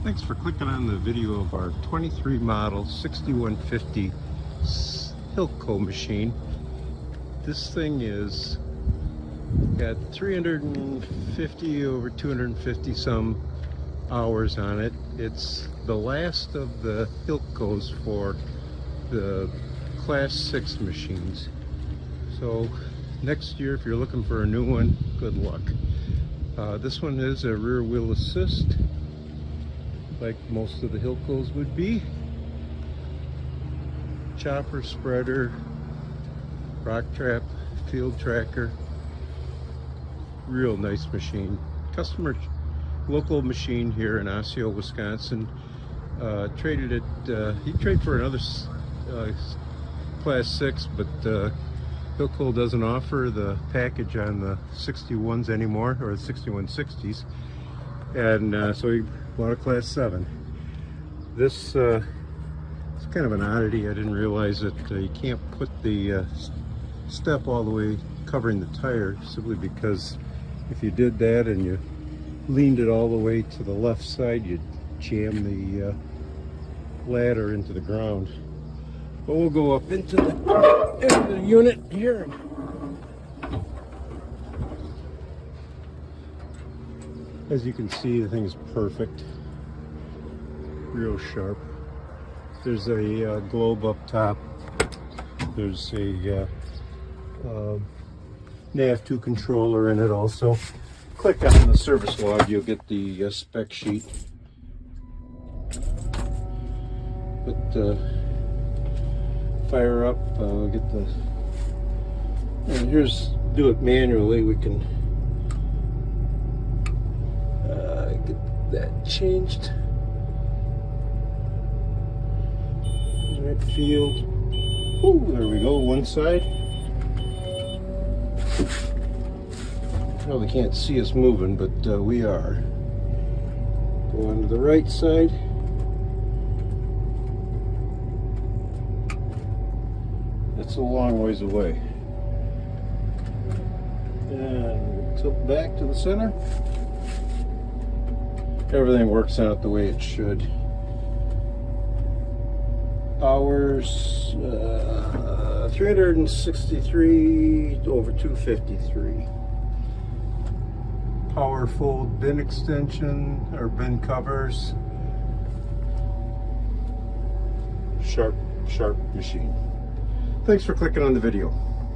Thanks for clicking on the video of our 23 model 6150 Hillco machine. This thing is got 350 over 250 some hours on it. It's the last of the Hillcos for the class 6 machines. So next year, if you're looking for a new one, good luck. This one is a rear wheel assist, like most of the Hillcos would be. Chopper, spreader, rock trap, field tracker. Real nice machine. Customer, local machine here in Osseo, Wisconsin. Traded it, he traded for another class 6, but Hillco doesn't offer the package on the 61s anymore, or the 6160s. And so he bought a class 7. This is kind of an oddity. I didn't realize that you can't put the step all the way covering the tire, simply because if you did that and you leaned it all the way to the left side, you'd jam the ladder into the ground. But we'll go up into the unit here. As you can see, the thing is perfect. Real sharp. There's a globe up top. There's a nav2 controller in it also. Click on the service log, you'll get the spec sheet. But fire up, get the, and here's, do it manually. We can get that changed. Right field. Ooh, there we go, one side. Probably can't see us moving, but we are. Go on to the right side. It's a long ways away. And tilt back to the center. Everything works out the way it should. Hours, 363 over 253. Power fold bin extension, or bin covers. Sharp machine. Thanks for clicking on the video.